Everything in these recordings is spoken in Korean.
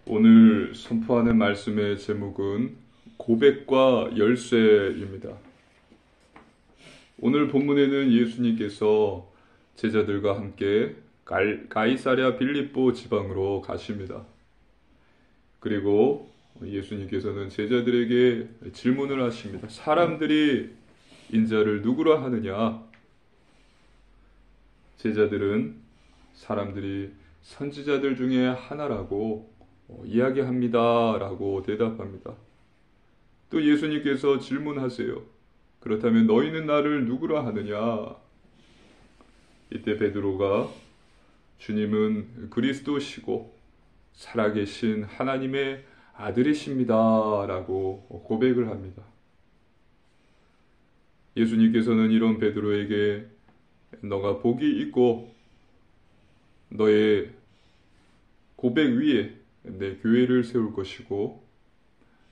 오늘 선포하는 말씀의 제목은 고백과 열쇠입니다. 오늘 본문에는 예수님께서 제자들과 함께 가이사랴 빌립보 지방으로 가십니다. 그리고 예수님께서는 제자들에게 질문을 하십니다. 사람들이 인자를 누구라 하느냐? 제자들은 사람들이 선지자들 중에 하나라고 이야기합니다 라고 대답합니다. 또 예수님께서 질문하세요. 그렇다면 너희는 나를 누구라 하느냐? 이때 베드로가 주님은 그리스도시고 살아계신 하나님의 아들이십니다 라고 고백을 합니다. 예수님께서는 이런 베드로에게 너가 복이 있고 너의 고백 위에 내 교회를 세울 것이고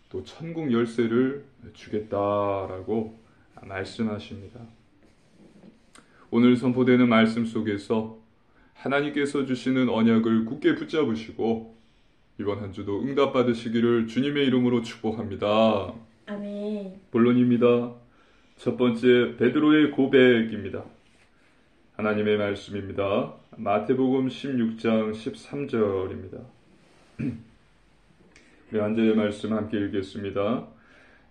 또 천국 열쇠를 주겠다라고 말씀하십니다. 오늘 선포되는 말씀 속에서 하나님께서 주시는 언약을 굳게 붙잡으시고 이번 한 주도 응답받으시기를 주님의 이름으로 축복합니다. 아멘. 본론입니다. 첫 번째, 베드로의 고백입니다. 하나님의 말씀입니다. 마태복음 16장 13절입니다. 한 절의 말씀 함께 읽겠습니다.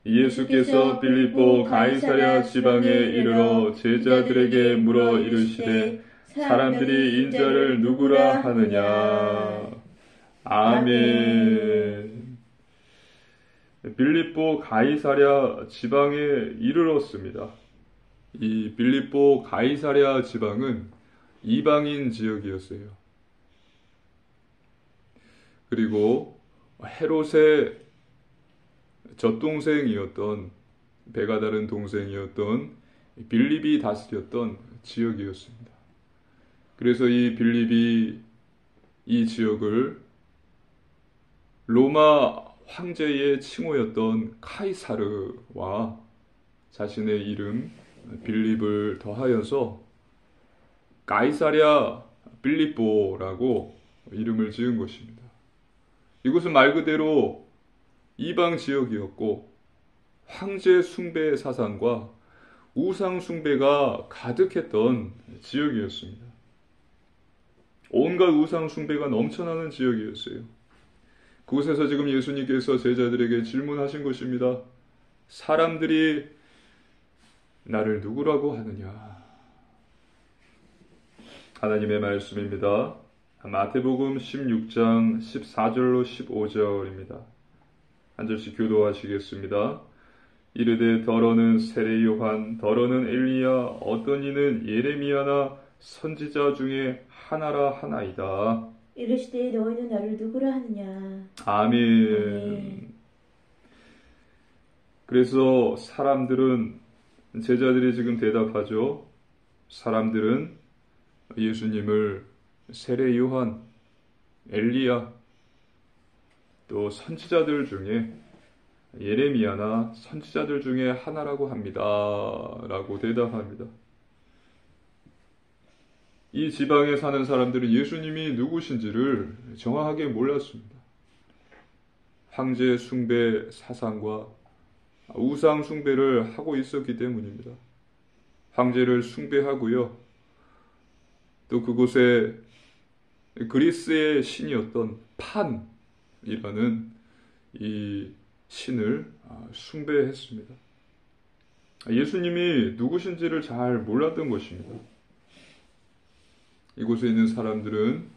예수께서 빌립보 가이사랴 지방에 이르러 제자들에게 물어 이르시되 사람들이 인자를 누구라 하느냐? 아멘. 빌립보 가이사랴 지방에 이르렀습니다. 이 빌립보 가이사랴 지방은 이방인 지역이었어요. 그리고 헤롯의 젖동생이었던, 배가 다른 동생이었던 빌립이 다스렸던 지역이었습니다. 그래서 이 빌립이 이 지역을 로마 황제의 칭호였던 카이사르와 자신의 이름 빌립을 더하여서 가이사랴 빌립보라고 이름을 지은 것입니다. 이곳은 말 그대로 이방 지역이었고 황제 숭배 사상과 우상 숭배가 가득했던 지역이었습니다. 온갖 우상 숭배가 넘쳐나는 지역이었어요. 그곳에서 지금 예수님께서 제자들에게 질문하신 것입니다. 사람들이 나를 누구라고 하느냐? 하나님의 말씀입니다. 마태복음 16장 14절로 15절입니다. 한 절씩 교도하시겠습니다. 이르되 더러는 세례 요한, 더러는 엘리야, 어떤 이는 예레미야나 선지자 중에 하나라 하나이다. 이르시되 너희는 나를 누구라 하느냐? 아멘. 그래서 제자들이 지금 대답하죠. 사람들은 예수님을 세례 요한, 엘리야, 또 선지자들 중에 예레미야나 선지자들 중에 하나라고 합니다. 라고 대답합니다. 이 지방에 사는 사람들은 예수님이 누구신지를 정확하게 몰랐습니다. 황제 숭배 사상과 우상 숭배를 하고 있었기 때문입니다. 황제를 숭배하고요. 또 그곳에 그리스의 신이었던 판이라는 이 신을 숭배했습니다. 예수님이 누구신지를 잘 몰랐던 것입니다. 이곳에 있는 사람들은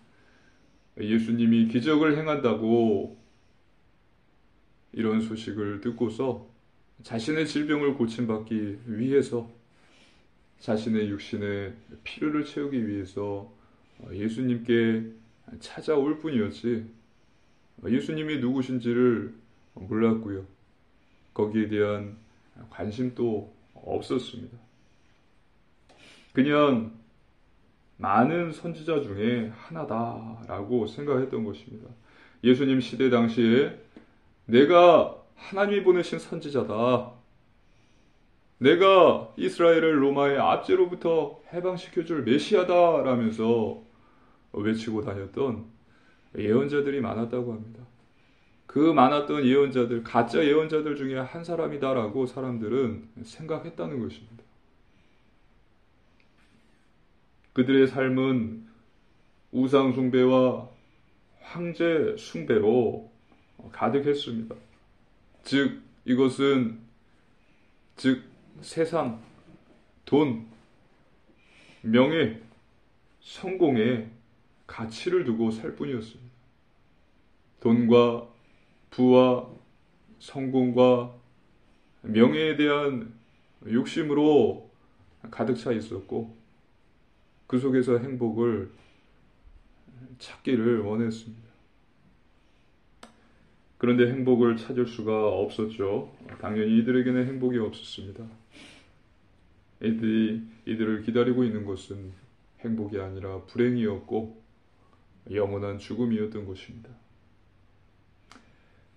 예수님이 기적을 행한다고 이런 소식을 듣고서 자신의 질병을 고침받기 위해서 자신의 육신의 필요를 채우기 위해서 예수님께 찾아올 뿐이었지 예수님이 누구신지를 몰랐고요. 거기에 대한 관심도 없었습니다. 그냥 많은 선지자 중에 하나다라고 생각했던 것입니다. 예수님 시대 당시에 내가 하나님이 보내신 선지자다. 내가 이스라엘을 로마의 압제로부터 해방시켜줄 메시아다라면서 외치고 다녔던 예언자들이 많았다고 합니다. 그 많았던 예언자들, 가짜 예언자들 중에 한 사람이다라고 사람들은 생각했다는 것입니다. 그들의 삶은 우상 숭배와 황제 숭배로 가득했습니다. 이것은 세상, 돈, 명예, 성공에 가치를 두고 살 뿐이었습니다. 돈과 부와 성공과 명예에 대한 욕심으로 가득 차 있었고 그 속에서 행복을 찾기를 원했습니다. 그런데 행복을 찾을 수가 없었죠. 당연히 이들에게는 행복이 없었습니다. 이들을 기다리고 있는 것은 행복이 아니라 불행이었고 영원한 죽음이었던 것입니다.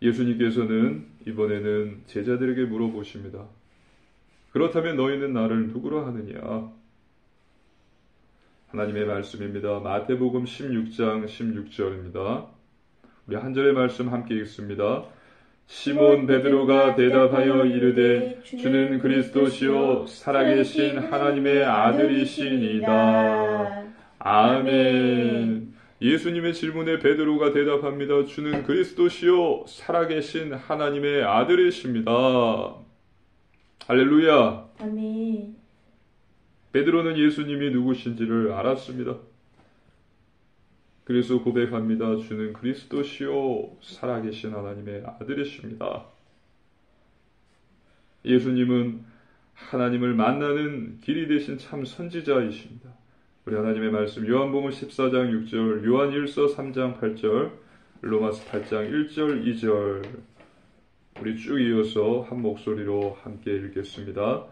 예수님께서는 이번에는 제자들에게 물어보십니다. 그렇다면 너희는 나를 누구라 하느냐? 하나님의 말씀입니다. 마태복음 16장 16절입니다. 우리 한 절의 말씀 함께 읽습니다. 시몬 베드로가 대답하여 이르되 주는 그리스도시요 살아계신 하나님의 아들이시니이다. 아멘. 예수님의 질문에 베드로가 대답합니다. 주는 그리스도시요 살아계신 하나님의 아들이십니다. 할렐루야. 아멘. 베드로는 예수님이 누구신지를 알았습니다. 그래서 고백합니다. 주는 그리스도시요 살아계신 하나님의 아들이십니다. 예수님은 하나님을 만나는 길이 되신 참 선지자이십니다. 우리 하나님의 말씀 요한복음 14장 6절, 요한일서 3장 8절, 로마서 8장 1절 2절 우리 쭉 이어서 한 목소리로 함께 읽겠습니다.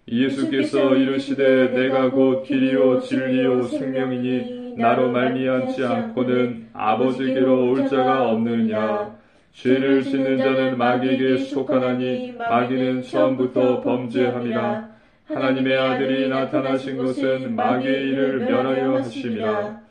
예수께서 이르시되 내가 곧 길이요 진리요 생명이니 나로 말미암지 않고는 아버지께로 올 자가 없느냐. 죄를 짓는 자는 마귀에게 속하나니 마귀는 처음부터 범죄함이라. 하나님의 아들이 나타나신 것은 마귀의 일을 멸하려 하심이라.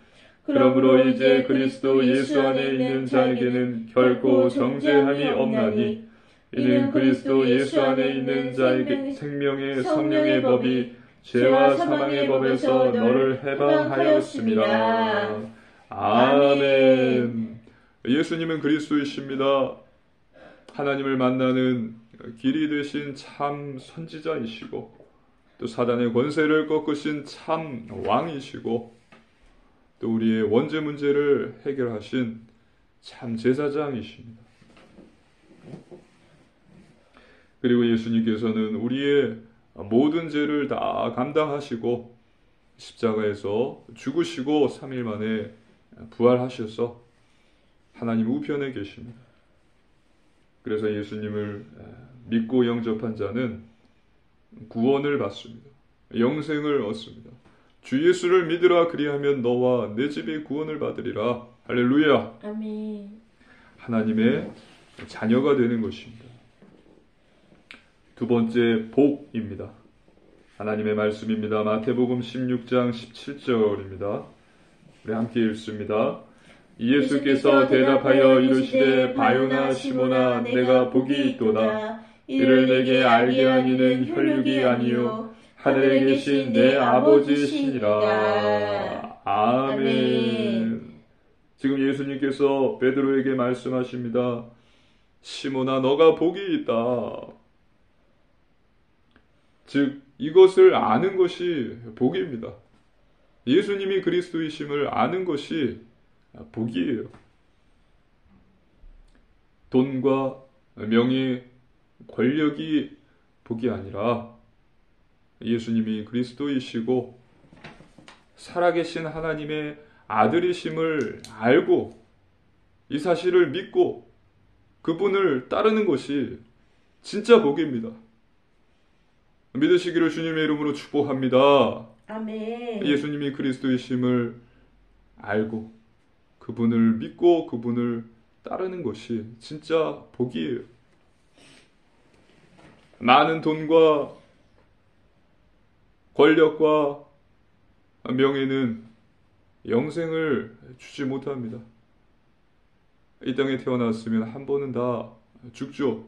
그러므로 이제 그리스도 예수 안에 있는 자에게는 결코 정죄함이 없나니 이는 그리스도 예수 안에 있는 자에게 생명의 성령의 법이 죄와 사망의 법에서 너를 해방하였습니다. 아멘. 예수님은 그리스도이십니다. 하나님을 만나는 길이 되신 참 선지자이시고 또 사단의 권세를 꺾으신 참 왕이시고 또 우리의 원죄 문제를 해결하신 참 제사장이십니다. 그리고 예수님께서는 우리의 모든 죄를 다 감당하시고 십자가에서 죽으시고 3일 만에 부활하셔서 하나님 우편에 계십니다. 그래서 예수님을 믿고 영접한 자는 구원을 받습니다. 영생을 얻습니다. 주 예수를 믿으라 그리하면 너와 내 집이 구원을 받으리라. 할렐루야. 아멘. 하나님의 자녀가 되는 것입니다. 두 번째 복입니다. 하나님의 말씀입니다. 마태복음 16장 17절입니다. 우리 함께 읽습니다. 예수께서 대답하여 이르시되 바요나 시몬아 내가 복이 있도다. 이를 내게 알게 한 이는 혈육이 아니요 하늘에 계신 내 아버지시니라. 아멘. 지금 예수님께서 베드로에게 말씀하십니다. 시몬아 너가 복이 있다. 즉 이것을 아는 것이 복입니다. 예수님이 그리스도이심을 아는 것이 복이에요. 돈과 명예, 권력이 복이 아니라 예수님이 그리스도이시고 살아계신 하나님의 아들이심을 알고 이 사실을 믿고 그분을 따르는 것이 진짜 복입니다. 믿으시기를 주님의 이름으로 축복합니다. 아멘. 예수님이 그리스도이심을 알고 그분을 믿고 그분을 따르는 것이 진짜 복이에요. 많은 돈과 권력과 명예는 영생을 주지 못합니다. 이 땅에 태어났으면 한 번은 다 죽죠.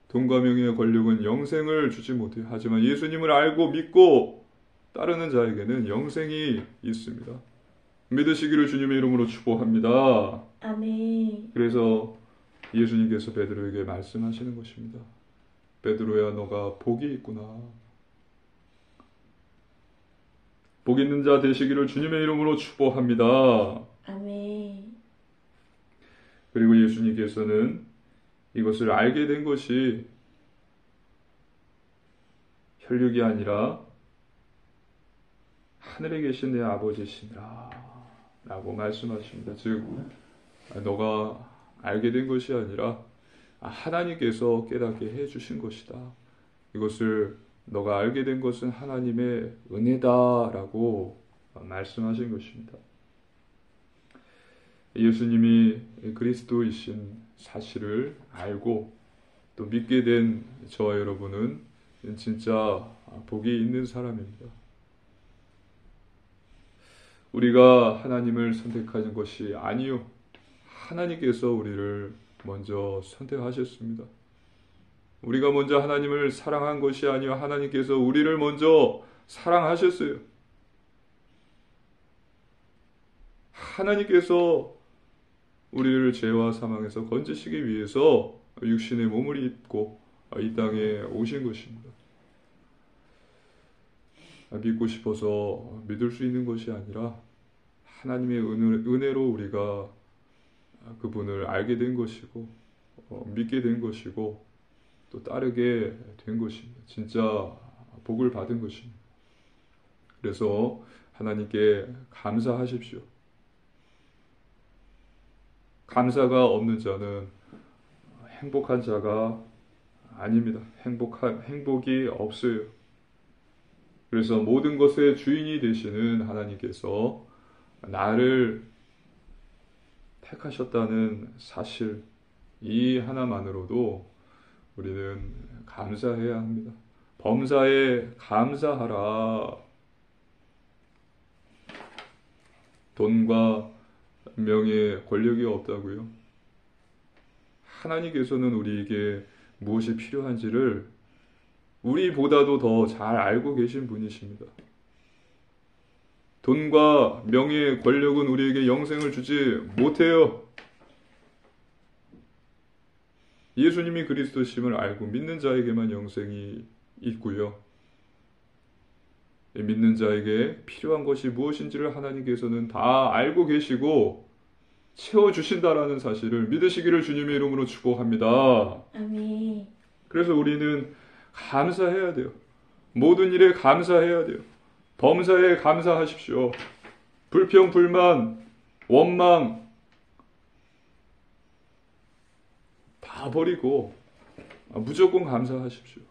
돈과 명예의 권력은 영생을 주지 못해요. 하지만 예수님을 알고 믿고 따르는 자에게는 영생이 있습니다. 믿으시기를 주님의 이름으로 축복합니다. 아멘. 그래서 예수님께서 베드로에게 말씀하시는 것입니다. 베드로야, 너가 복이 있구나. 복 있는 자 되시기를 주님의 이름으로 축복합니다. 아멘. 그리고 예수님께서는 이것을 알게 된 것이 혈육이 아니라 하늘에 계신 내 아버지시니라 라고 말씀하십니다. 즉, 너가 알게 된 것이 아니라 하나님께서 깨닫게 해주신 것이다. 이것을 너가 알게 된 것은 하나님의 은혜다라고 말씀하신 것입니다. 예수님이 그리스도이신 사실을 알고 또 믿게 된 저와 여러분은 진짜 복이 있는 사람입니다. 우리가 하나님을 선택하는 것이 아니요, 하나님께서 우리를 먼저 선택하셨습니다. 우리가 먼저 하나님을 사랑한 것이 아니요, 하나님께서 우리를 먼저 사랑하셨어요. 하나님께서 우리를 죄와 사망에서 건지시기 위해서 육신의 몸을 입고 이 땅에 오신 것입니다. 믿고 싶어서 믿을 수 있는 것이 아니라 하나님의 은혜로 우리가 그분을 알게 된 것이고 믿게 된 것이고 또 따르게 된 것입니다. 진짜 복을 받은 것입니다. 그래서 하나님께 감사하십시오. 감사가 없는 자는 행복한 자가 아닙니다. 행복이 없어요. 그래서 모든 것의 주인이 되시는 하나님께서 나를 택하셨다는 사실, 이 하나만으로도 우리는 감사해야 합니다. 범사에 감사하라. 돈과 명예, 권력이 없다고요? 하나님께서는 우리에게 무엇이 필요한지를 우리보다도 더 잘 알고 계신 분이십니다. 돈과 명예, 권력은 우리에게 영생을 주지 못해요. 예수님이 그리스도심을 알고 믿는 자에게만 영생이 있고요. 믿는 자에게 필요한 것이 무엇인지를 하나님께서는 다 알고 계시고 채워주신다라는 사실을 믿으시기를 주님의 이름으로 축복합니다. 아멘. 그래서 우리는 감사해야 돼요. 모든 일에 감사해야 돼요. 범사에 감사하십시오. 불평, 불만, 원망 다 버리고 무조건 감사하십시오.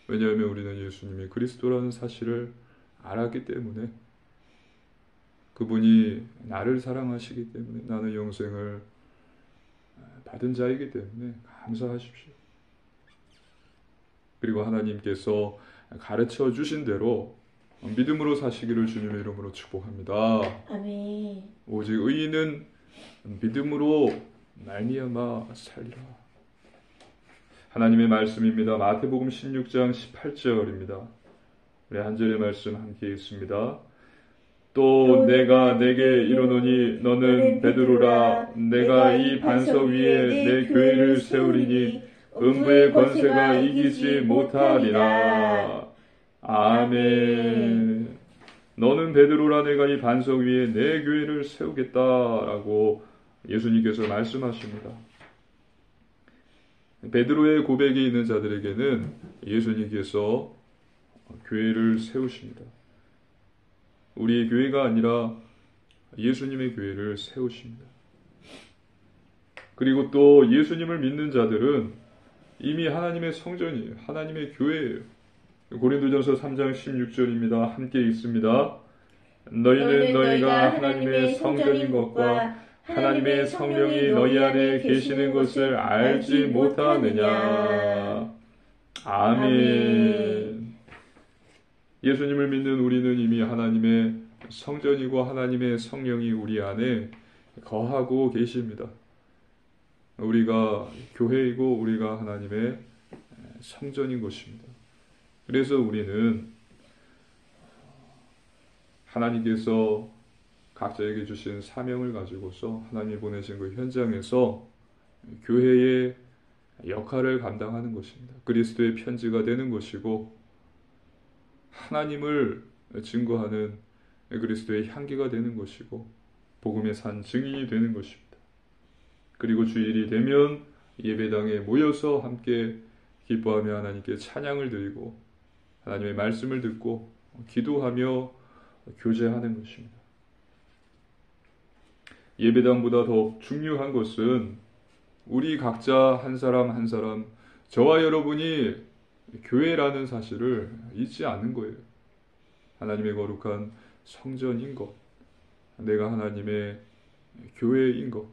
왜냐하면 우리는 예수님이 그리스도라는 사실을 알았기 때문에, 그분이 나를 사랑하시기 때문에, 나는 영생을 받은 자이기 때문에 감사하십시오. 그리고 하나님께서 가르쳐 주신 대로 믿음으로 사시기를 주님의 이름으로 축복합니다. 아멘. 오직 의인은 믿음으로 말미암아 살리라. 하나님의 말씀입니다. 마태복음 16장 18절입니다. 우리 한 절의 말씀 함께 읽습니다. 또 내가 내게 이르노니 너는 베드로라. 내가 이 반석 위에 내 교회를 세우리니 음부의 권세가 이기지 못하리라. 아멘. 너는 베드로라. 내가 이 반석 위에 내 교회를 세우겠다라고 예수님께서 말씀하십니다. 베드로의 고백이 있는 자들에게는 예수님께서 교회를 세우십니다. 우리의 교회가 아니라 예수님의 교회를 세우십니다. 그리고 또 예수님을 믿는 자들은 이미 하나님의 성전이에요. 하나님의 교회예요. 고린도전서 3장 16절입니다. 함께 읽습니다. 너희는 너희가 하나님의 성전인 것과 하나님의 성령이 너희 안에 계시는 것을 알지 못하느냐. 아멘. 예수님을 믿는 우리는 이미 하나님의 성전이고 하나님의 성령이 우리 안에 거하고 계십니다. 우리가 교회이고 우리가 하나님의 성전인 것입니다. 그래서 우리는 하나님께서 각자에게 주신 사명을 가지고서 하나님이 보내신 그 현장에서 교회의 역할을 감당하는 것입니다. 그리스도의 편지가 되는 것이고 하나님을 증거하는 그리스도의 향기가 되는 것이고 복음의 산 증인이 되는 것입니다. 그리고 주일이 되면 예배당에 모여서 함께 기뻐하며 하나님께 찬양을 드리고 하나님의 말씀을 듣고 기도하며 교제하는 것입니다. 예배당보다 더 중요한 것은 우리 각자 한 사람 한 사람, 저와 여러분이 교회라는 사실을 잊지 않는 거예요. 하나님의 거룩한 성전인 것, 내가 하나님의 교회인 것,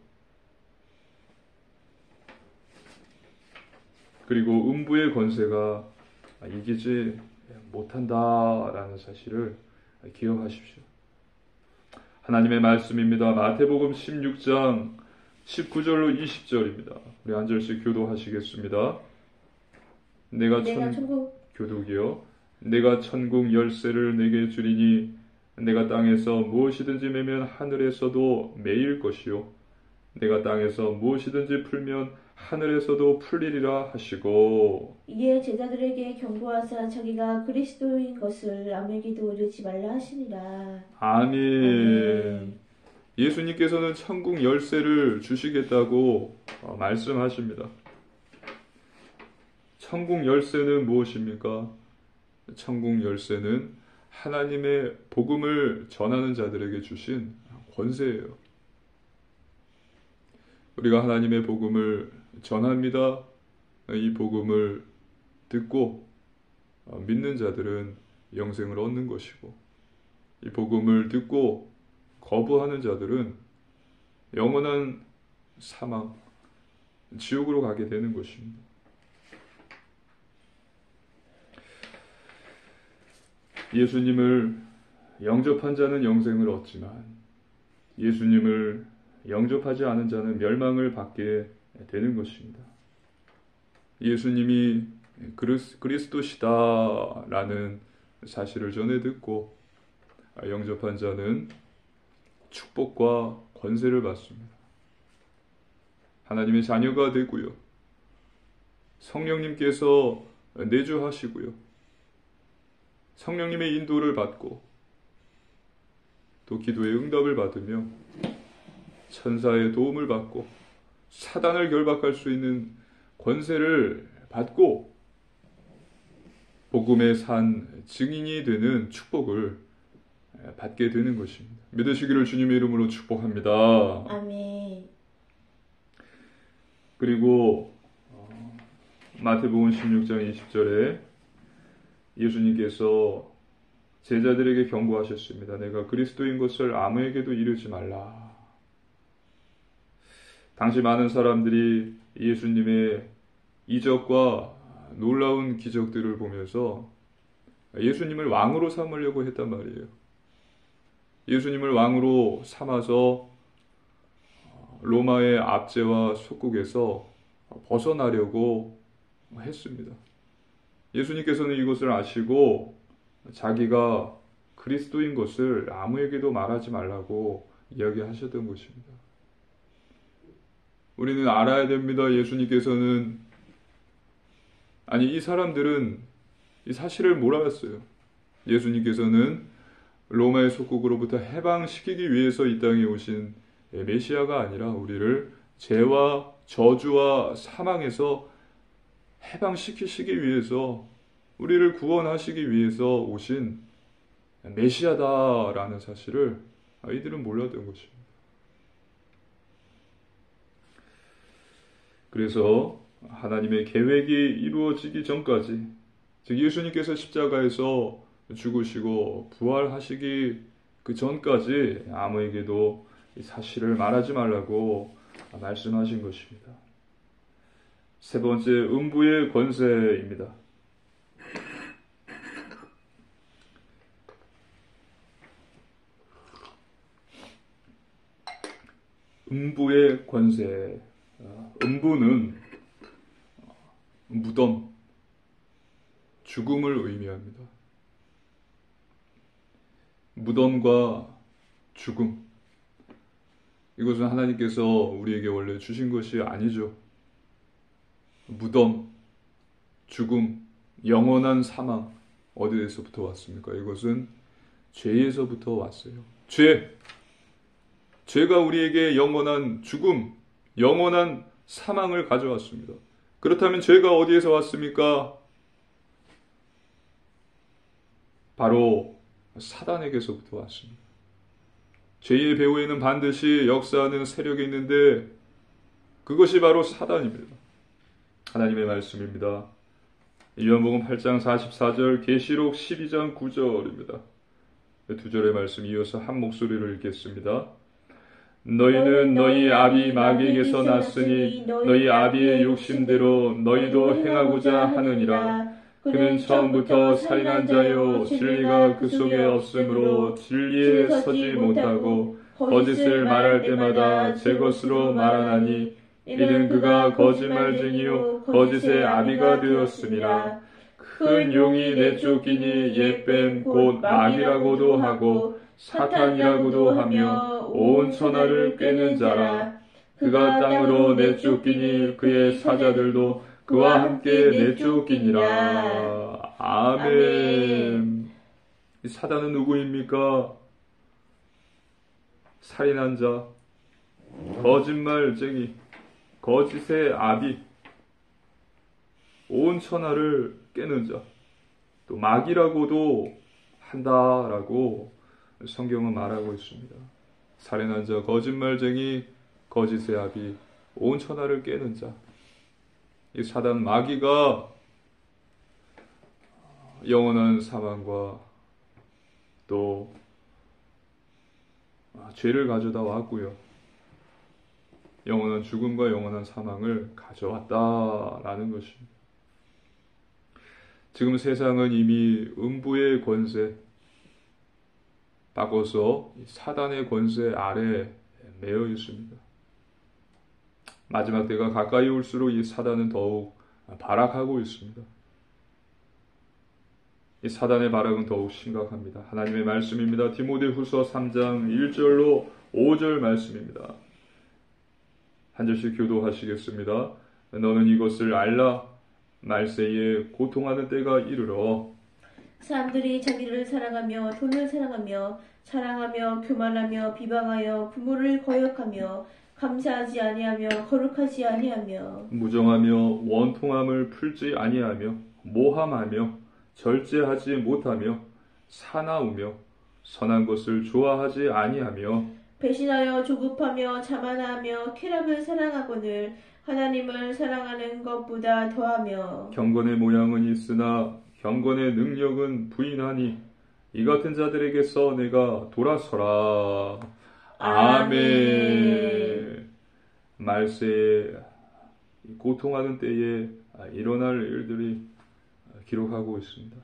그리고 음부의 권세가 이기지 못한다라는 사실을 기억하십시오. 하나님의 말씀입니다. 마태복음 16장 19절로 20절입니다. 우리 한 절씩 교도하시겠습니다. 내가 교독이요. 내가 천국 열쇠를 내게 주리니 내가 땅에서 무엇이든지 매면 하늘에서도 매일 것이요 내가 땅에서 무엇이든지 풀면 하늘에서도 풀리리라 하시고 이에 제자들에게 경고하사 자기가 그리스도인 것을 아무에게도 이르지 말라 하시니라. 아멘. 예수님께서는 천국 열쇠를 주시겠다고 말씀하십니다. 천국 열쇠는 무엇입니까? 천국 열쇠는 하나님의 복음을 전하는 자들에게 주신 권세예요. 우리가 하나님의 복음을 전합니다. 이 복음을 듣고 믿는 자들은 영생을 얻는 것이고 이 복음을 듣고 거부하는 자들은 영원한 사망, 지옥으로 가게 되는 것입니다. 예수님을 영접한 자는 영생을 얻지만 예수님을 영접하지 않은 자는 멸망을 받게 되는 것입니다. 예수님이 그리스도시다라는 사실을 전해 듣고 영접한 자는 축복과 권세를 받습니다. 하나님의 자녀가 되고요. 성령님께서 내주하시고요. 성령님의 인도를 받고 또 기도의 응답을 받으며 천사의 도움을 받고 사단을 결박할 수 있는 권세를 받고 복음의 산 증인이 되는 축복을 받게 되는 것입니다. 믿으시기를 주님의 이름으로 축복합니다. 아멘. 그리고 마태복음 16장 20절에 예수님께서 제자들에게 경고하셨습니다. 내가 그리스도인 것을 아무에게도 이르지 말라. 당시 많은 사람들이 예수님의 이적과 놀라운 기적들을 보면서 예수님을 왕으로 삼으려고 했단 말이에요. 예수님을 왕으로 삼아서 로마의 압제와 속국에서 벗어나려고 했습니다. 예수님께서는 이것을 아시고 자기가 그리스도인 것을 아무에게도 말하지 말라고 이야기하셨던 것입니다. 우리는 알아야 됩니다. 예수님께서는 이 사람들은 이 사실을 몰랐어요. 예수님께서는 로마의 속국으로부터 해방시키기 위해서 이 땅에 오신 메시아가 아니라 우리를 죄와 저주와 사망에서 해방시키시기 위해서 우리를 구원하시기 위해서 오신 메시아다라는 사실을 이들은 몰랐던 것입니다. 그래서 하나님의 계획이 이루어지기 전까지, 즉 예수님께서 십자가에서 죽으시고 부활하시기 그 전까지 아무에게도 이 사실을 말하지 말라고 말씀하신 것입니다. 세 번째, 음부의 권세입니다. 음부의 권세. 음부는 무덤, 죽음을 의미합니다. 무덤과 죽음. 이것은 하나님께서 우리에게 원래 주신 것이 아니죠. 무덤, 죽음, 영원한 사망. 어디에서부터 왔습니까? 이것은 죄에서부터 왔어요. 죄가 우리에게 영원한 죽음, 영원한 사망을 가져왔습니다. 그렇다면 죄가 어디에서 왔습니까? 바로 사단에게서부터 왔습니다. 죄의 배후에는 반드시 역사하는 세력이 있는데 그것이 바로 사단입니다. 하나님의 말씀입니다. 요한복음 8장 44절, 계시록 12장 9절입니다. 두 절의 말씀 이어서 한 목소리로 읽겠습니다. 너희는 너희 아비 마귀에게서 났으니 너희 아비의 욕심대로 너희도 행하고자 하느니라. 그는 처음부터 살인한 자요 진리가 그 속에 없으므로 진리에 서지 못하고 거짓을 말할 때마다 제 것으로 말하나니 이는 그가 거짓말쟁이요 거짓의 아비가 되었음이라. 큰 용이 내쫓기니 옛뱀 곧 마귀라고도 하고 사탄이라고도 하며 온 천하를 꿰는 자라. 그가 땅으로 내쫓기니 그의 사자들도 그와 함께 내쫓기니라. 아멘. 이 사단은 누구입니까? 살인한 자, 거짓말쟁이, 거짓의 아비, 온 천하를 깨는 자, 또 마귀라고도 한다라고 성경은 말하고 있습니다. 살인한 자, 거짓말쟁이, 거짓의 아비, 온 천하를 깨는 자. 이 사단 마귀가 영원한 사망과 또 죄를 가져다 왔고요. 영원한 죽음과 영원한 사망을 가져왔다라는 것입니다. 지금 세상은 이미 음부의 권세, 바꿔서 사단의 권세 아래 매여 있습니다. 마지막 때가 가까이 올수록 이 사단은 더욱 발악하고 있습니다. 이 사단의 발악은 더욱 심각합니다. 하나님의 말씀입니다. 디모데후서 3장 1절로 5절 말씀입니다. 한 절씩 교도하시겠습니다. 너는 이것을 알라. 말세에 고통하는 때가 이르러 사람들이 자기를 사랑하며 돈을 사랑하며 자랑하며 교만하며 비방하여 부모를 거역하며 감사하지 아니하며 거룩하지 아니하며 무정하며 원통함을 풀지 아니하며 모함하며 절제하지 못하며 사나우며 선한 것을 좋아하지 아니하며 배신하여 조급하며 자만하며 쾌락을 사랑하거늘 하나님을 사랑하는 것보다 더하며 경건의 모양은 있으나 경건의 능력은 부인하니 이 같은 자들에게서 내가 돌아서라. 아멘. 말세에 고통하는 때에 일어날 일들이 기록하고 있습니다.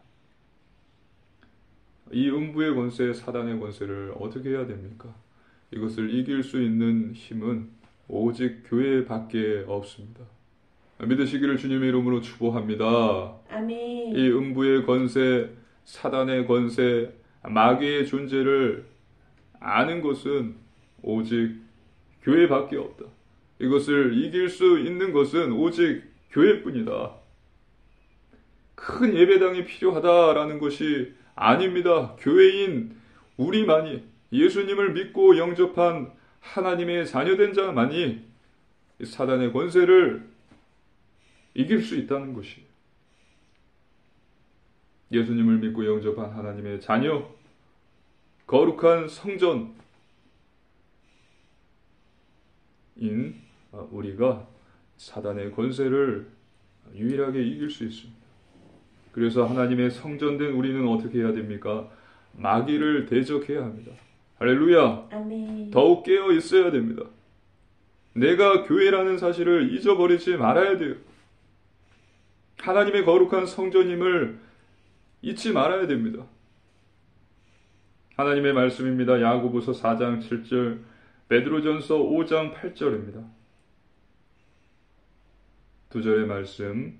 이 음부의 권세, 사단의 권세를 어떻게 해야 됩니까? 이것을 이길 수 있는 힘은 오직 교회밖에 없습니다. 믿으시기를 주님의 이름으로 축복합니다. 아멘. 이 음부의 권세, 사단의 권세, 마귀의 존재를 아는 것은 오직 교회밖에 없다. 이것을 이길 수 있는 것은 오직 교회뿐이다. 큰 예배당이 필요하다라는 것이 아닙니다. 교회인 우리만이, 예수님을 믿고 영접한 하나님의 자녀된 자만이 사단의 권세를 이길 수 있다는 것이에요. 예수님을 믿고 영접한 하나님의 자녀, 거룩한 성전인 우리가 사단의 권세를 유일하게 이길 수 있습니다. 그래서 하나님의 성전된 우리는 어떻게 해야 됩니까? 마귀를 대적해야 합니다. 할렐루야. 아멘. 더욱 깨어 있어야 됩니다. 내가 교회라는 사실을 잊어버리지 말아야 돼요. 하나님의 거룩한 성전임을 잊지 말아야 됩니다. 하나님의 말씀입니다. 야고보서 4장 7절 베드로전서 5장 8절입니다. 두 절의 말씀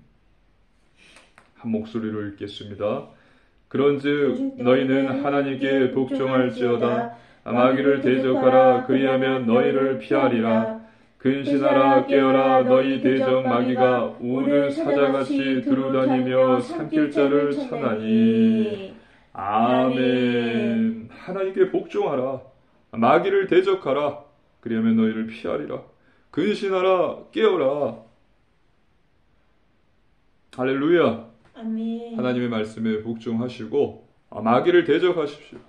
한 목소리로 읽겠습니다. 그런즉 너희는 하나님께 복종할지어다. 마귀를 대적하라. 그리하면 너희를 피하리라. 근신하라. 깨어라. 너희 대적 마귀가 우는 사자같이 두루다니며 삼킬 자를 찾나니. 아멘. 하나님께 복종하라. 마귀를 대적하라. 그리하면 너희를 피하리라. 근신하라. 깨어라. 할렐루야. 아멘. 하나님의 말씀에 복종하시고 마귀를 대적하십시오.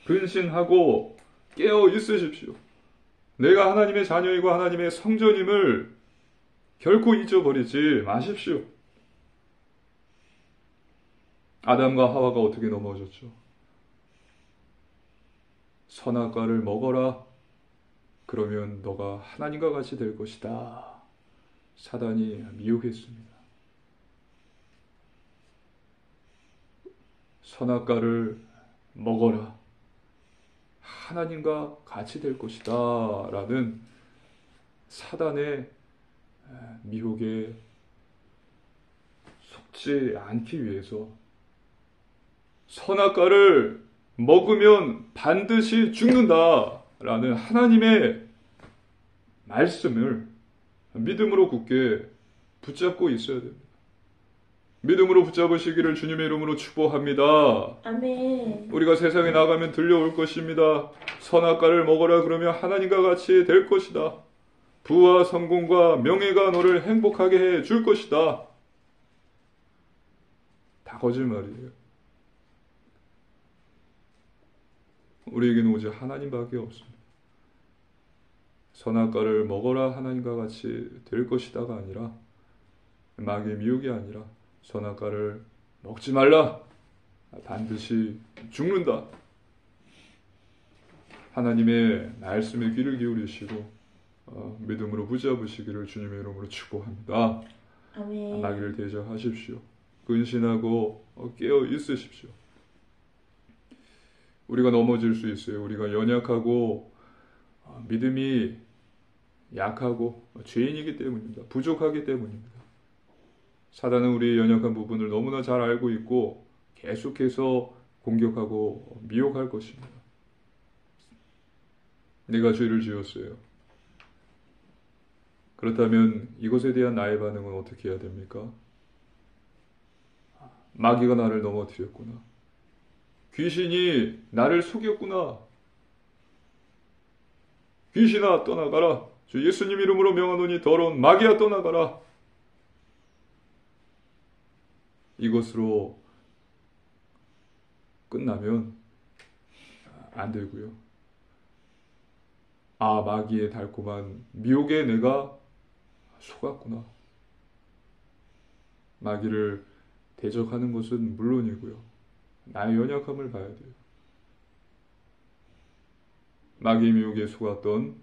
근신하고 깨어 있으십시오. 내가 하나님의 자녀이고 하나님의 성전임을 결코 잊어버리지 마십시오. 아담과 하와가 어떻게 넘어졌죠? 선악과를 먹어라. 그러면 너가 하나님과 같이 될 것이다. 사단이 미혹했습니다. 선악과를 먹어라. 하나님과 같이 될 것이다. 라는 사단의 미혹에 속지 않기 위해서 선악과를 먹으면 반드시 죽는다. 라는 하나님의 말씀을 믿음으로 굳게 붙잡고 있어야 됩니다. 믿음으로 붙잡으시기를 주님의 이름으로 축복합니다. 아멘. 우리가 세상에 나가면 들려올 것입니다. 선악과를 먹어라 그러면 하나님과 같이 될 것이다. 부와 성공과 명예가 너를 행복하게 해 줄 것이다. 다 거짓말이에요. 우리에게는 오직 하나님밖에 없습니다. 선악과를 먹어라 하나님과 같이 될 것이다가 아니라 마귀의 미혹이 아니라 선악과를 먹지 말라. 반드시 죽는다. 하나님의 말씀에 귀를 기울이시고 믿음으로 붙잡으시기를 주님의 이름으로 축복합니다. 아멘. 마귀를 대적하십시오. 근신하고 깨어 있으십시오. 우리가 넘어질 수 있어요. 우리가 연약하고 믿음이 약하고 죄인이기 때문입니다. 부족하기 때문입니다. 사단은 우리의 연약한 부분을 너무나 잘 알고 있고 계속해서 공격하고 미혹할 것입니다. 내가 죄를 지었어요. 그렇다면 이것에 대한 나의 반응은 어떻게 해야 됩니까? 마귀가 나를 넘어뜨렸구나. 귀신이 나를 속였구나. 귀신아 떠나가라. 주 예수님 이름으로 명하노니 더러운 마귀야 떠나가라. 이것으로 끝나면 안 되고요. 마귀의 달콤한 미혹에 내가 속았구나. 마귀를 대적하는 것은 물론이고요. 나의 연약함을 봐야 돼요. 마귀의 미혹에 속았던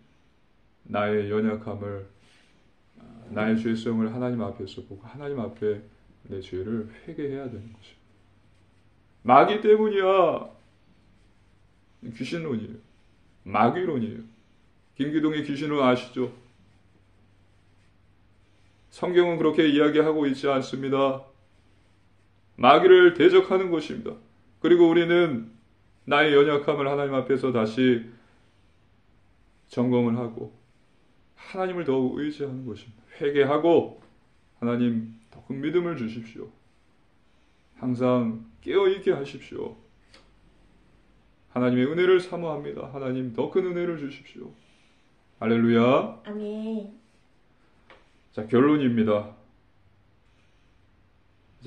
나의 연약함을, 나의 죄성을 하나님 앞에서 보고 하나님 앞에 내 죄를 회개해야 되는 것입니다. 마귀 때문이야. 귀신론이에요. 마귀론이에요. 김기동의 귀신론 아시죠? 성경은 그렇게 이야기하고 있지 않습니다. 마귀를 대적하는 것입니다. 그리고 우리는 나의 연약함을 하나님 앞에서 다시 점검을 하고 하나님을 더욱 의지하는 것입니다. 회개하고 하나님 더 큰 믿음을 주십시오. 항상 깨어있게 하십시오. 하나님의 은혜를 사모합니다. 하나님 더 큰 은혜를 주십시오. 할렐루야. 아멘. 자, 결론입니다.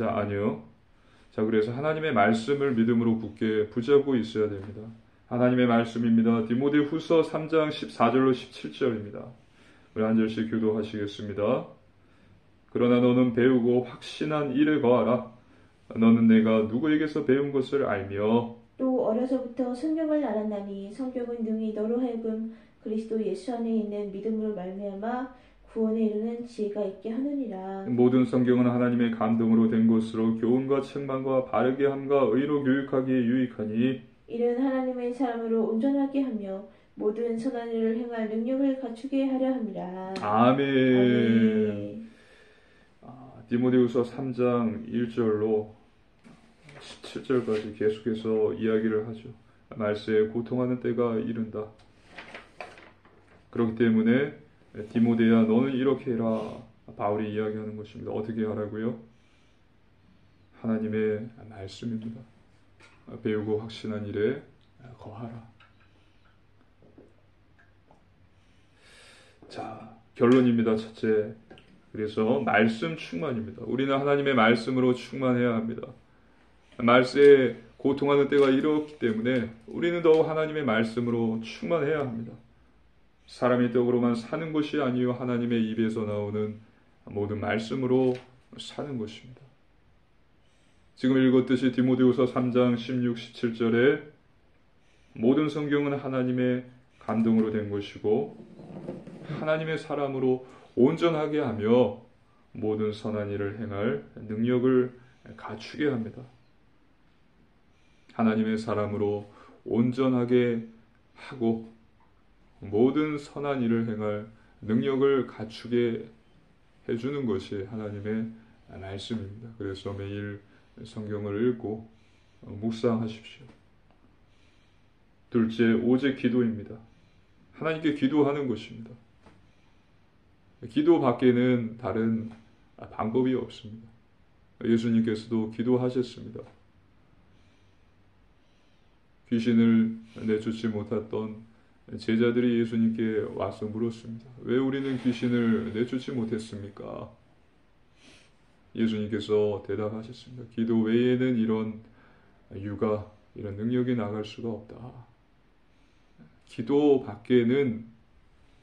아니요. 그래서 하나님의 말씀을 믿음으로 굳게 붙잡고 있어야 됩니다. 하나님의 말씀입니다. 디모데후서 3장 14절로 17절입니다. 우리 한 절씩 교도하시겠습니다. 그러나 너는 배우고 확신한 일에 거하라. 너는 내가 누구에게서 배운 것을 알며 또 어려서부터 성경을 알았나니 성경은 능히 너로 하여금 그리스도 예수 안에 있는 믿음으로 말미암아 구원에 이르는 지혜가 있게 하느니라. 모든 성경은 하나님의 감동으로 된 것으로 교훈과 책망과 바르게 함과 의로 교육하기에 유익하니 이는 하나님의 사람으로 온전하게 하며 모든 선한 일을 행할 능력을 갖추게 하려 함이라. 아멘. 아멘. 디모데후서 3장 1절로 17절까지 계속해서 이야기를 하죠. 말세에 고통하는 때가 이른다. 그렇기 때문에 디모데야 너는 이렇게 해라. 바울이 이야기하는 것입니다. 어떻게 하라고요? 하나님의 말씀입니다. 배우고 확신한 일에 거하라. 자, 결론입니다. 첫째, 그래서 말씀 충만입니다. 우리는 하나님의 말씀으로 충만해야 합니다. 말세에 고통하는 때가 이렇기 때문에 우리는 더욱 하나님의 말씀으로 충만해야 합니다. 사람의 떡으로만 사는 것이 아니요 하나님의 입에서 나오는 모든 말씀으로 사는 것입니다. 지금 읽었듯이 디모데후서 3장 16, 17절에 모든 성경은 하나님의 감동으로 된 것이고 하나님의 사람으로 온전하게 하며 모든 선한 일을 행할 능력을 갖추게 합니다. 하나님의 사람으로 온전하게 하고 모든 선한 일을 행할 능력을 갖추게 해주는 것이 하나님의 말씀입니다. 그래서 매일 성경을 읽고 묵상하십시오. 둘째, 오직 기도입니다. 하나님께 기도하는 것입니다. 기도 밖에는 다른 방법이 없습니다. 예수님께서도 기도하셨습니다. 귀신을 내쫓지 못했던 제자들이 예수님께 와서 물었습니다. 왜 우리는 귀신을 내쫓지 못했습니까? 예수님께서 대답하셨습니다. 기도 외에는 이런 유가, 이런 능력이 나갈 수가 없다. 기도 밖에는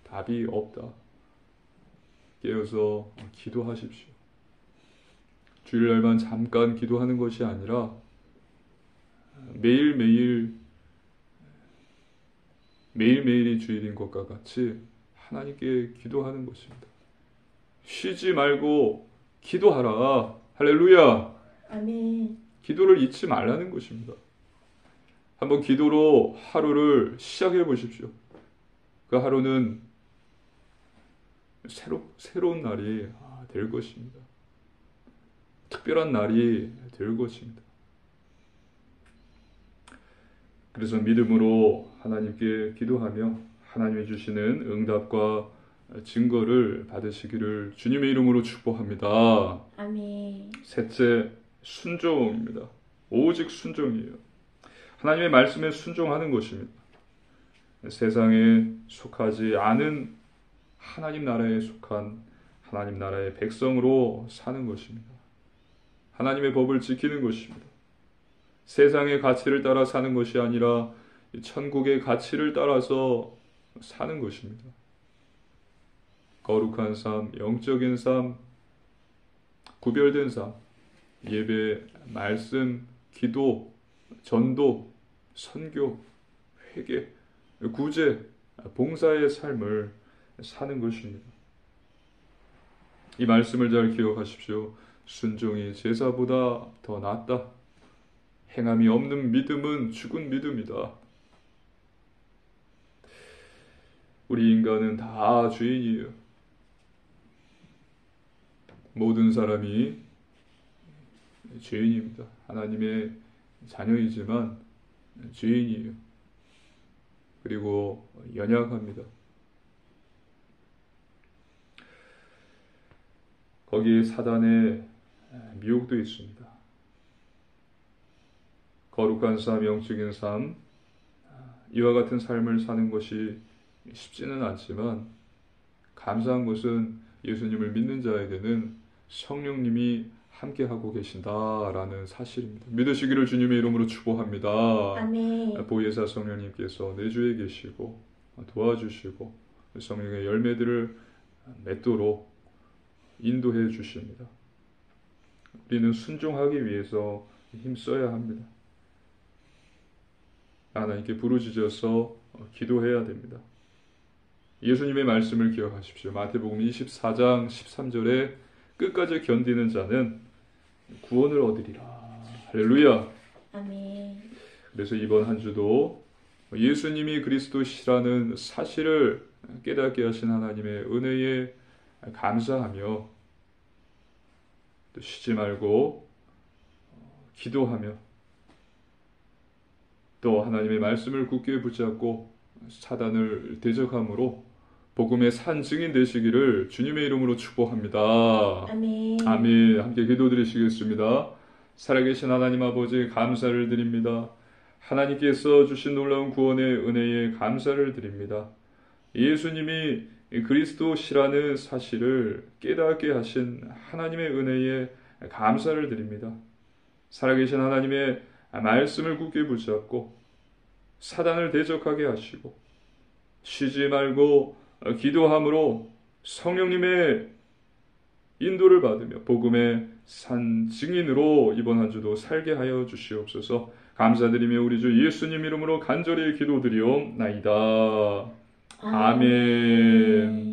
답이 없다. 깨어서 기도하십시오. 주일날만 잠깐 기도하는 것이 아니라 매일매일이 주일인 것과 같이 하나님께 기도하는 것입니다. 쉬지 말고 기도하라. 할렐루야. 아멘. 기도를 잊지 말라는 것입니다. 한번 기도로 하루를 시작해 보십시오. 그 하루는 새로운 날이 될 것입니다. 특별한 날이 될 것입니다. 그래서 믿음으로 하나님께 기도하며 하나님이 주시는 응답과 증거를 받으시기를 주님의 이름으로 축복합니다. 아멘. 셋째, 순종입니다. 오직 순종이에요. 하나님의 말씀에 순종하는 것입니다. 세상에 속하지 않은 하나님 나라에 속한 하나님 나라의 백성으로 사는 것입니다. 하나님의 법을 지키는 것입니다. 세상의 가치를 따라 사는 것이 아니라 천국의 가치를 따라서 사는 것입니다. 거룩한 삶, 영적인 삶, 구별된 삶, 예배, 말씀, 기도, 전도, 선교, 회개, 구제, 봉사의 삶을 사는 것입니다. 이 말씀을 잘 기억하십시오. 순종이 제사보다 더 낫다. 행함이 없는 믿음은 죽은 믿음이다. 우리 인간은 다 죄인이에요. 모든 사람이 죄인입니다. 하나님의 자녀이지만 죄인이에요. 그리고 연약합니다. 거기에 사단의 미혹도 있습니다. 거룩한 삶, 영적인 삶, 이와 같은 삶을 사는 것이 쉽지는 않지만 감사한 것은 예수님을 믿는 자에게는 성령님이 함께하고 계신다라는 사실입니다. 믿으시기를 주님의 이름으로 축복합니다. 아멘. 보혜사 성령님께서 내 주에 계시고 도와주시고 성령의 열매들을 맺도록 인도해 주십니다. 우리는 순종하기 위해서 힘써야 합니다. 하나님께 부르짖어서 기도해야 됩니다. 예수님의 말씀을 기억하십시오. 마태복음 24장 13절에 끝까지 견디는 자는 구원을 얻으리라. 할렐루야. 아멘. 그래서 이번 한 주도 예수님이 그리스도시라는 사실을 깨닫게 하신 하나님의 은혜에 감사하며 또 쉬지 말고 기도하며 또 하나님의 말씀을 굳게 붙잡고 사단을 대적함으로 복음의 산 증인 되시기를 주님의 이름으로 축복합니다. 아멘. 아멘. 함께 기도드리시겠습니다. 살아계신 하나님 아버지 감사를 드립니다. 하나님께서 주신 놀라운 구원의 은혜에 감사를 드립니다. 예수님이 그리스도시라는 사실을 깨닫게 하신 하나님의 은혜에 감사를 드립니다. 살아계신 하나님의 말씀을 굳게 붙잡고 사단을 대적하게 하시고 쉬지 말고 기도함으로 성령님의 인도를 받으며 복음의 산 증인으로 이번 한 주도 살게 하여 주시옵소서. 감사드리며 우리 주 예수님 이름으로 간절히 기도드리옵나이다. 아멘.